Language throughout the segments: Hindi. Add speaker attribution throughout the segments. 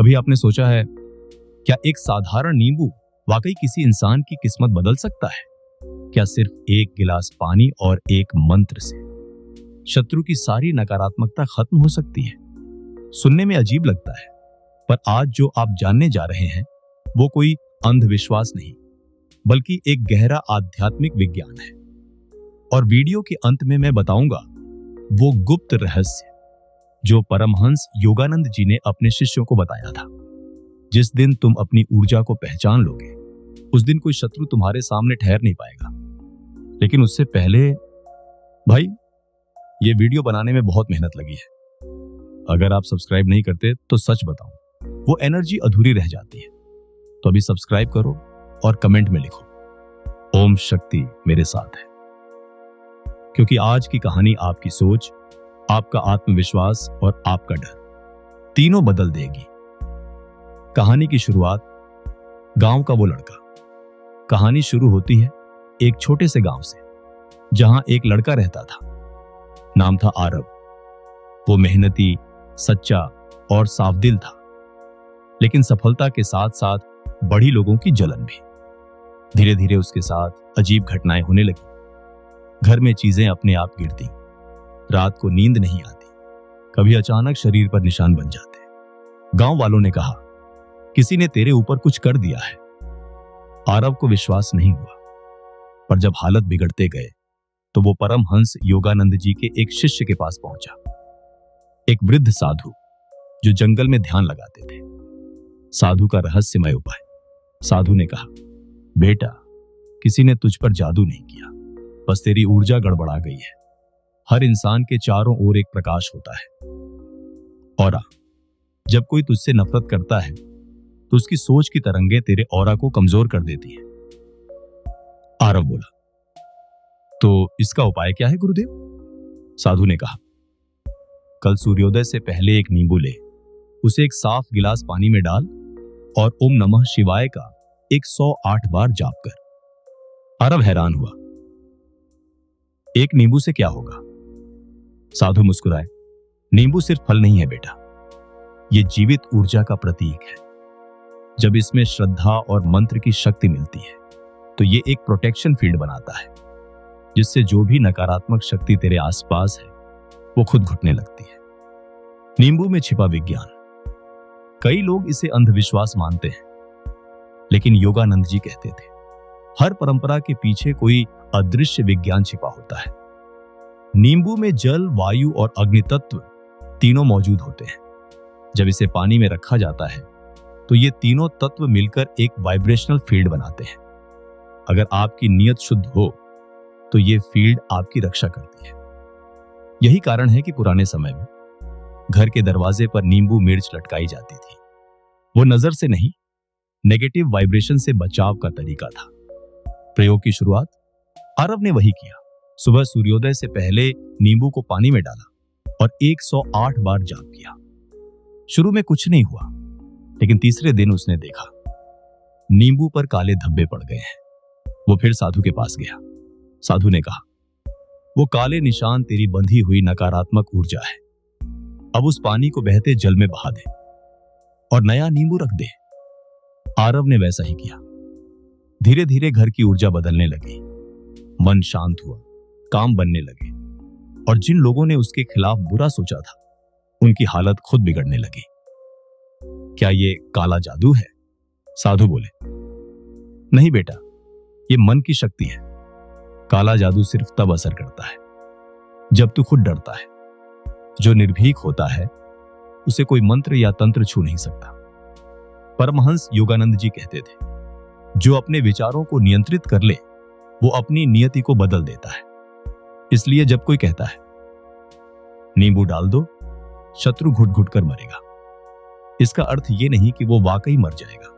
Speaker 1: कभी आपने सोचा है, क्या एक साधारण नींबू वाकई किसी इंसान की किस्मत बदल सकता है? क्या सिर्फ एक गिलास पानी और एक मंत्र से शत्रु की सारी नकारात्मकता खत्म हो सकती है? सुनने में अजीब लगता है, पर आज जो आप जानने जा रहे हैं वो कोई अंधविश्वास नहीं, बल्कि एक गहरा आध्यात्मिक विज्ञान है। और वीडियो के अंत में मैं बताऊंगा वो गुप्त रहस्य जो परमहंस योगानंद जी ने अपने शिष्यों को बताया था। जिस दिन तुम अपनी ऊर्जा को पहचान लोगे, उस दिन कोई शत्रु तुम्हारे सामने ठहर नहीं पाएगा। लेकिन उससे पहले भाई, ये वीडियो बनाने में बहुत मेहनत लगी है। अगर आप सब्सक्राइब नहीं करते तो सच बताऊं, वो एनर्जी अधूरी रह जाती है। तो अभी सब्सक्राइब करो और कमेंट में लिखो, ओम शक्ति मेरे साथ है। क्योंकि आज की कहानी आपकी सोच, आपका आत्मविश्वास और आपका डर तीनों बदल देगी। कहानी की शुरुआत गांव का वो लड़का। कहानी शुरू होती है एक छोटे से गांव से, जहां एक लड़का रहता था। नाम था आरव। वो मेहनती, सच्चा और साफ दिल था, लेकिन सफलता के साथ साथ बड़ी लोगों की जलन भी। धीरे धीरे उसके साथ अजीब घटनाएं होने लगी। घर में चीजें अपने आप गिरती, रात को नींद नहीं आती, कभी अचानक शरीर पर निशान बन जाते। गांव वालों ने कहा, किसी ने तेरे ऊपर कुछ कर दिया है। आरव को विश्वास नहीं हुआ, पर जब हालत बिगड़ते गए तो वो परमहंस योगानंद जी के एक शिष्य के पास पहुंचा। एक वृद्ध साधु जो जंगल में ध्यान लगाते थे। साधु का रहस्यमय उपाय। साधु ने कहा, बेटा, किसी ने तुझ पर जादू नहीं किया, बस तेरी ऊर्जा गड़बड़ा गई है। हर इंसान के चारों ओर एक प्रकाश होता है, ऑरा। जब कोई तुझसे नफरत करता है तो उसकी सोच की तरंगें तेरे ऑरा को कमजोर कर देती हैं। आरव बोला, तो इसका उपाय क्या है गुरुदेव? साधु ने कहा, कल सूर्योदय से पहले एक नींबू ले, उसे एक साफ गिलास पानी में डाल और ओम नमः शिवाय का 108 बार जाप कर। आरव हैरान हुआ, एक नींबू से क्या होगा? साधु मुस्कुराए, नींबू सिर्फ फल नहीं है बेटा, ये जीवित ऊर्जा का प्रतीक है। जब इसमें श्रद्धा और मंत्र की शक्ति मिलती है तो ये एक प्रोटेक्शन फील्ड बनाता है, जिससे जो भी नकारात्मक शक्ति तेरे आसपास है वो खुद घुटने लगती है। नींबू में छिपा विज्ञान। कई लोग इसे अंधविश्वास मानते हैं, लेकिन योगानंद जी कहते थे, हर परंपरा के पीछे कोई अदृश्य विज्ञान छिपा होता है। नींबू में जल, वायु और अग्नि तत्व तीनों मौजूद होते हैं। जब इसे पानी में रखा जाता है तो ये तीनों तत्व मिलकर एक वाइब्रेशनल फील्ड बनाते हैं। अगर आपकी नीयत शुद्ध हो तो ये फील्ड आपकी रक्षा करती है। यही कारण है कि पुराने समय में घर के दरवाजे पर नींबू मिर्च लटकाई जाती थी। वो नजर से नहीं, नेगेटिव वाइब्रेशन से बचाव का तरीका था। प्रयोग की शुरुआत आरव ने वही किया। सुबह सूर्योदय से पहले नींबू को पानी में डाला और 108 बार जाप किया। शुरू में कुछ नहीं हुआ, लेकिन तीसरे दिन उसने देखा नींबू पर काले धब्बे पड़ गए हैं। वो फिर साधु के पास गया। साधु ने कहा, वो काले निशान तेरी बंधी हुई नकारात्मक ऊर्जा है। अब उस पानी को बहते जल में बहा दे और नया नींबू रख दे। आरव ने वैसा ही किया। धीरे धीरे घर की ऊर्जा बदलने लगी। मन शांत हुआ, काम बनने लगे, और जिन लोगों ने उसके खिलाफ बुरा सोचा था उनकी हालत खुद बिगड़ने लगी। क्या ये काला जादू है? साधु बोले, नहीं बेटा, ये मन की शक्ति है। काला जादू सिर्फ तब असर करता है जब तू खुद डरता है। जो निर्भीक होता है उसे कोई मंत्र या तंत्र छू नहीं सकता। परमहंस योगानंद जी कहते थे, जो अपने विचारों को नियंत्रित कर ले वो अपनी नियति को बदल देता है। इसलिए जब कोई कहता है नींबू डाल दो, शत्रु घुट घुट कर मरेगा, इसका अर्थ ये नहीं कि वो वाकई मर जाएगा,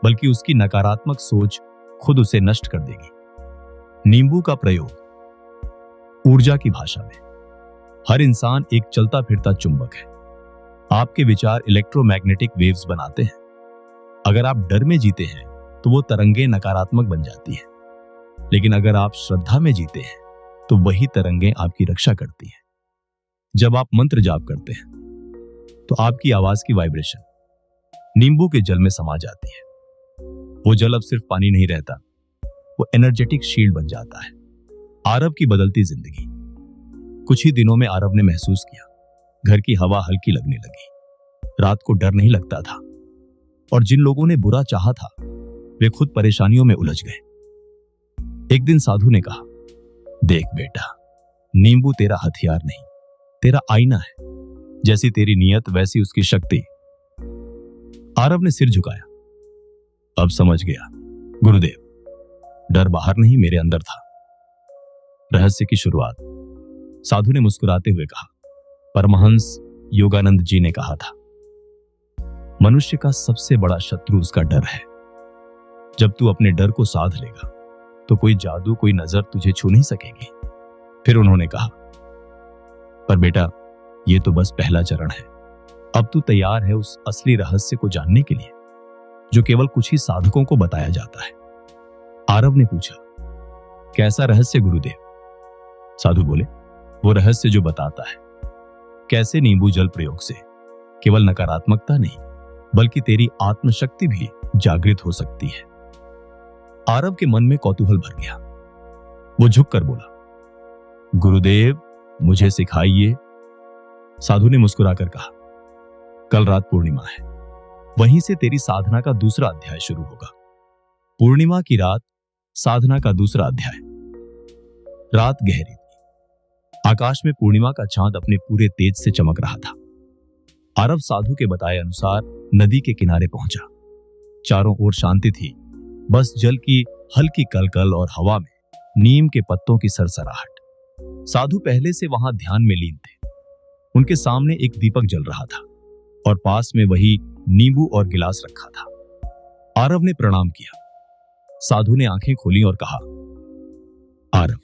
Speaker 1: बल्कि उसकी नकारात्मक सोच खुद उसे नष्ट कर देगी। नींबू का प्रयोग ऊर्जा की भाषा में। हर इंसान एक चलता फिरता चुंबक है। आपके विचार इलेक्ट्रोमैग्नेटिक वेव्स बनाते हैं। अगर आप डर में जीते हैं तो वो तरंगें नकारात्मक बन जाती हैं, लेकिन अगर आप श्रद्धा में जीते हैं तो वही तरंगें आपकी रक्षा करती हैं। जब आप मंत्र जाप करते हैं तो आपकी आवाज की वाइब्रेशन नींबू के जल में समा जाती है। वो जल अब सिर्फ पानी नहीं रहता, वो एनर्जेटिक शील्ड बन जाता है। आरव की बदलती जिंदगी। कुछ ही दिनों में आरव ने महसूस किया, घर की हवा हल्की लगने लगी, रात को डर नहीं लगता था, और जिन लोगों ने बुरा चाहा था वे खुद परेशानियों में उलझ गए। एक दिन साधु ने कहा, देख बेटा, नींबू तेरा हथियार नहीं, तेरा आईना है। जैसी तेरी नियत वैसी उसकी शक्ति। आरव ने सिर झुकाया। अब समझ गया गुरुदेव, डर बाहर नहीं मेरे अंदर था। रहस्य की शुरुआत। साधु ने मुस्कुराते हुए कहा, परमहंस योगानंद जी ने कहा था, मनुष्य का सबसे बड़ा शत्रु उसका डर है। जब तू अपने डर को साध लेगा तो कोई जादू, कोई नजर तुझे छू नहीं सकेगी। फिर उन्होंने कहा, पर बेटा ये तो बस पहला चरण है। अब तू तैयार है उस असली रहस्य को जानने के लिए जो केवल कुछ ही साधकों को बताया जाता है। आरव ने पूछा, कैसा रहस्य गुरुदेव? साधु बोले, वो रहस्य जो बताता है कैसे नींबू जल प्रयोग से केवल नकारात्मकता नहीं बल्कि तेरी आत्मशक्ति भी जागृत हो सकती है। आरव के मन में कौतूहल भर गया। वो झुककर बोला, गुरुदेव मुझे सिखाइए। साधु ने मुस्कुराकर कहा, कल रात पूर्णिमा है, वहीं से तेरी साधना का दूसरा अध्याय शुरू होगा। पूर्णिमा की रात, साधना का दूसरा अध्याय। रात गहरी थी। आकाश में पूर्णिमा का चांद अपने पूरे तेज से चमक रहा था। आरव साधु के बताए अनुसार नदी के किनारे पहुंचा। चारों ओर शांति थी, बस जल की हल्की कलकल और हवा में नीम के पत्तों की सरसराहट। साधु पहले से वहां ध्यान में लीन थे। उनके सामने एक दीपक जल रहा था और पास में वही नींबू और गिलास रखा था। आरव ने प्रणाम किया। साधु ने आंखें खोली और कहा, आरव,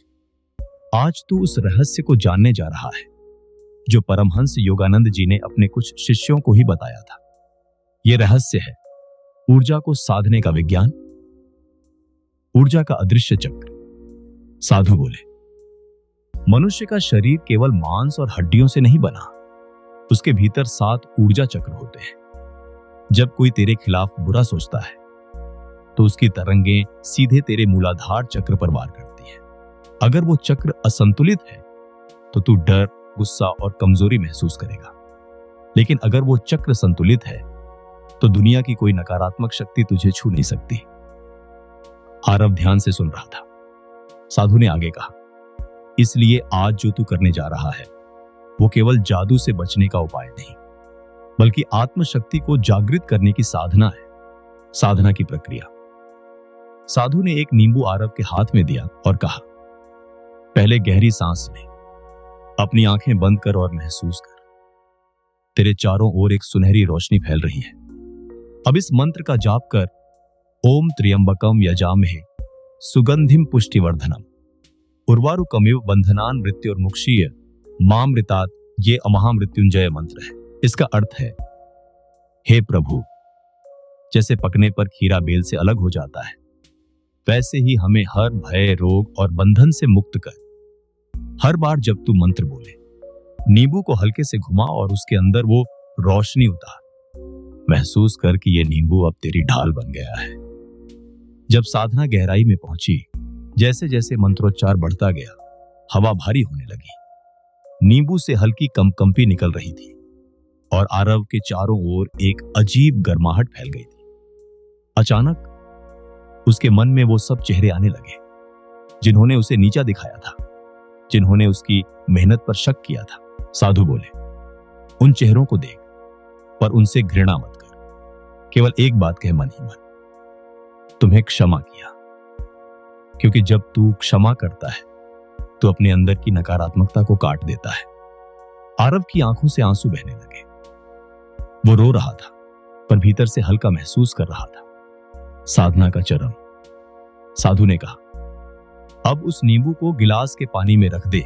Speaker 1: आज तू उस रहस्य को जानने जा रहा है जो परमहंस योगानंद जी ने अपने कुछ शिष्यों को ही बताया था। यह रहस्य है ऊर्जा को साधने का विज्ञान, ऊर्जा का अदृश्य चक्र। साधु बोले, मनुष्य का शरीर केवल मांस और हड्डियों से नहीं बना, उसके भीतर 7 ऊर्जा चक्र होते हैं। जब कोई तेरे खिलाफ बुरा सोचता है तो उसकी तरंगें सीधे तेरे मूलाधार चक्र पर वार करती है। अगर वो चक्र असंतुलित है तो तू डर, गुस्सा और कमजोरी महसूस करेगा, लेकिन अगर वो चक्र संतुलित है तो दुनिया की कोई नकारात्मक शक्ति तुझे छू नहीं सकती। आरव ध्यान से सुन रहा था। साधु ने आगे कहा, इसलिए आज जो तू करने जा रहा है वो केवल जादू से बचने का उपाय नहीं बल्कि आत्मशक्ति को जागृत करने की साधना है, साधना की प्रक्रिया। साधु ने एक नींबू आरव के हाथ में दिया और कहा, पहले गहरी सांस ले, अपनी आंखें बंद कर और महसूस कर। तेरे चारों ओर एक सुनहरी रोशनी फैल रही है। अब इस मंत्र का जाप कर, ओम त्र्यंबकम यजामहे सुगंधिम पुष्टिवर्धनम उर्वारुकमिव बंधनान मृत्युर्मुक्षीय मामृतात। ये अमहामृत्युंजय मंत्र है। इसका अर्थ है, हे प्रभु, जैसे पकने पर खीरा बेल से अलग हो जाता है, वैसे ही हमें हर भय, रोग और बंधन से मुक्त कर। हर बार जब तू मंत्र बोले, नींबू को हल्के से घुमा और उसके अंदर वो रोशनी उतार। महसूस कर कि ये नींबू अब तेरी ढाल बन गया है। जब साधना गहराई में पहुंची, जैसे जैसे मंत्रोच्चार बढ़ता गया, हवा भारी होने लगी। नींबू से हल्की कंपकंपी निकल रही थी और आरव के चारों ओर एक अजीब गर्माहट फैल गई थी। अचानक उसके मन में वो सब चेहरे आने लगे जिन्होंने उसे नीचा दिखाया था, जिन्होंने उसकी मेहनत पर शक किया था। साधु बोले, उन चेहरों को देख, पर उनसे घृणा मत कर। केवल एक बात कह मन ही मन, तुम्हें क्षमा किया। क्योंकि जब तू क्षमा करता है तो अपने अंदर की नकारात्मकता को काट देता है। आरव की आंखों से आंसू बहने लगे। वो रो रहा था पर भीतर से हल्का महसूस कर रहा था। साधना का चरम। साधु ने कहा, अब उस नींबू को गिलास के पानी में रख दे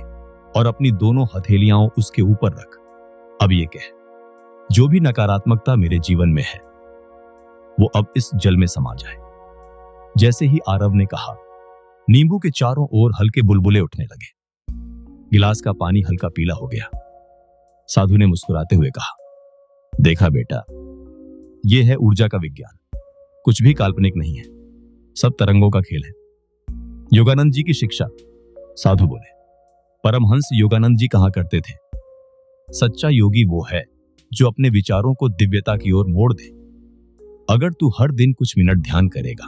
Speaker 1: और अपनी दोनों हथेलियां उसके ऊपर रख। अब ये कह, जो भी नकारात्मकता मेरे जीवन में है वो अब इस जल में समा जाए। जैसे ही आरव ने कहा, नींबू के चारों ओर हल्के बुलबुले उठने लगे। गिलास का पानी हल्का पीला हो गया। साधु ने मुस्कुराते हुए कहा, देखा बेटा, यह है ऊर्जा का विज्ञान। कुछ भी काल्पनिक नहीं है, सब तरंगों का खेल है। योगानंद जी की शिक्षा। साधु बोले, परमहंस योगानंद जी कहा करते थे, सच्चा योगी वो है जो अपने विचारों को दिव्यता की ओर मोड़ दे। अगर तू हर दिन कुछ मिनट ध्यान करेगा,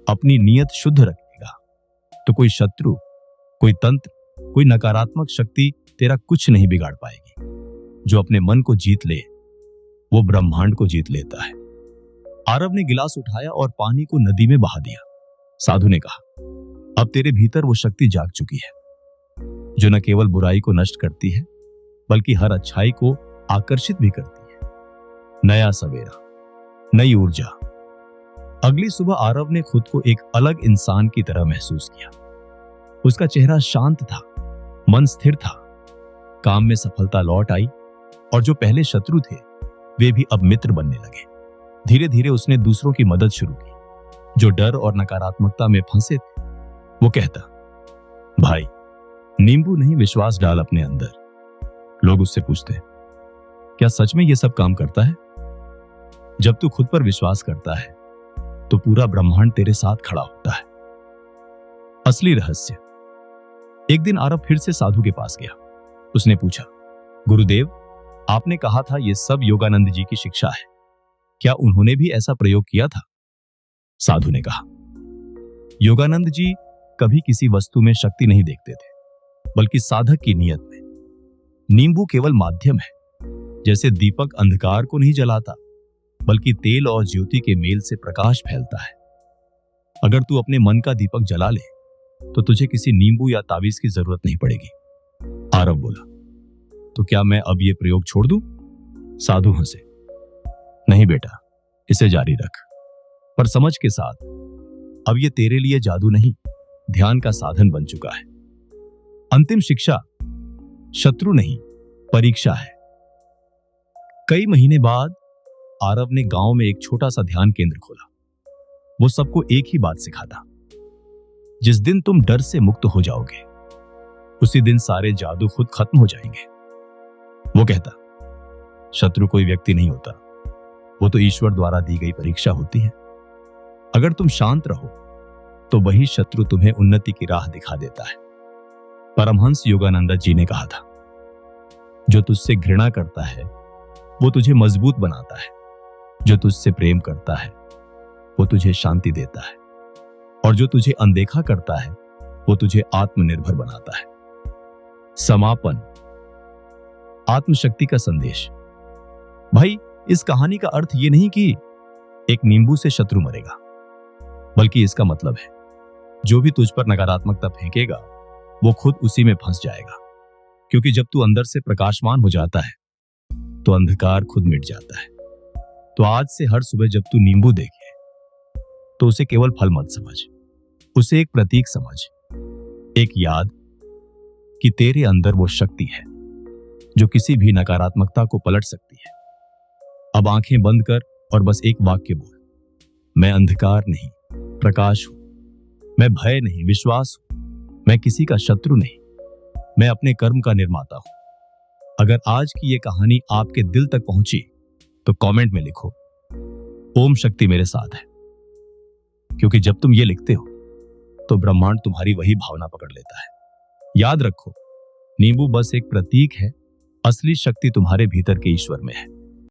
Speaker 1: अपनी नीयत शुद्ध रखेगा, तो कोई शत्रु, कोई तंत्र, कोई नकारात्मक शक्ति तेरा कुछ नहीं बिगाड़ पाएगी। जो अपने मन को जीत ले, वो ब्रह्मांड को जीत लेता है। आरव ने गिलास उठाया और पानी को नदी में बहा दिया। साधु ने कहा, अब तेरे भीतर वो शक्ति जाग चुकी है जो न केवल बुराई को नष्ट करती है, बल्कि हर अच्छाई को आकर्षित भी करती है। नया सवेरा, नई ऊर्जा। अगली सुबह आरव ने खुद को एक अलग इंसान की तरह महसूस किया। उसका चेहरा शांत था, मन स्थिर था, काम में सफलता लौट आई और जो पहले शत्रु थे वे भी अब मित्र बनने लगे। धीरे धीरे उसने दूसरों की मदद शुरू की जो डर और नकारात्मकता में फंसे थे। वो कहता, भाई नींबू नहीं, विश्वास डाल अपने अंदर। लोग उससे पूछते, क्या सच में ये सब काम करता है? जब तू खुद पर विश्वास करता है तो पूरा ब्रह्मांड तेरे साथ खड़ा होता है। असली रहस्य। एक दिन आरव फिर से साधु के पास गया। उसने पूछा, गुरुदेव, आपने कहा था ये सब योगानंद जी की शिक्षा है, क्या उन्होंने भी ऐसा प्रयोग किया था? साधु ने कहा, योगानंद जी कभी किसी वस्तु में शक्ति नहीं देखते थे, बल्कि साधक की नियत में। नींबू केवल माध्यम है, जैसे दीपक अंधकार को नहीं जलाता, बल्कि तेल और ज्योति के मेल से प्रकाश फैलता है। अगर तू अपने मन का दीपक जला ले तो तुझे किसी नींबू या तावीज की जरूरत नहीं पड़ेगी। आरव बोला, तो क्या मैं अब ये प्रयोग छोड़ दूं? साधु हंसे, नहीं बेटा, इसे जारी रख, पर समझ के साथ। अब ये तेरे लिए जादू नहीं, ध्यान का साधन बन चुका है। अंतिम शिक्षा, शत्रु नहीं, परीक्षा है। कई महीने बाद आरव ने गांव में एक छोटा सा ध्यान केंद्र खोला। वो सबको एक ही बात सिखाता, जिस दिन तुम डर से मुक्त हो जाओगे, उसी दिन सारे जादू खुद खत्म हो जाएंगे। वो कहता, शत्रु कोई व्यक्ति नहीं होता, वो तो ईश्वर द्वारा दी गई परीक्षा होती है। अगर तुम शांत रहो तो वही शत्रु तुम्हें उन्नति की राह दिखा देता है। परमहंस योगानंद जी ने कहा था, जो तुझसे घृणा करता है वो तुझे मजबूत बनाता है, जो तुझसे प्रेम करता है वो तुझे शांति देता है, और जो तुझे अनदेखा करता है वो तुझे आत्मनिर्भर बनाता है। समापन। आत्मशक्ति का संदेश। भाई, इस कहानी का अर्थ ये नहीं कि एक नींबू से शत्रु मरेगा, बल्कि इसका मतलब है जो भी तुझ पर नकारात्मकता फेंकेगा वो खुद उसी में फंस जाएगा। क्योंकि जब तू अंदर से प्रकाशमान हो जाता है तो अंधकार खुद मिट जाता है। तो आज से हर सुबह जब तू नींबू देखे तो उसे केवल फल मत समझ, उसे एक प्रतीक समझ, एक याद कि तेरे अंदर वो शक्ति है जो किसी भी नकारात्मकता को पलट सकती है। अब आंखें बंद कर और बस एक वाक्य बोल, मैं अंधकार नहीं, प्रकाश हूं। मैं भय नहीं, विश्वास हूं। मैं किसी का शत्रु नहीं, मैं अपने कर्म का निर्माता हूं। अगर आज की ये कहानी आपके दिल तक पहुंची तो कमेंट में लिखो, ओम शक्ति मेरे साथ है। क्योंकि जब तुम ये लिखते हो तो ब्रह्मांड तुम्हारी वही भावना पकड़ लेता है। याद रखो, नींबू बस एक प्रतीक है, असली शक्ति तुम्हारे भीतर के ईश्वर में है।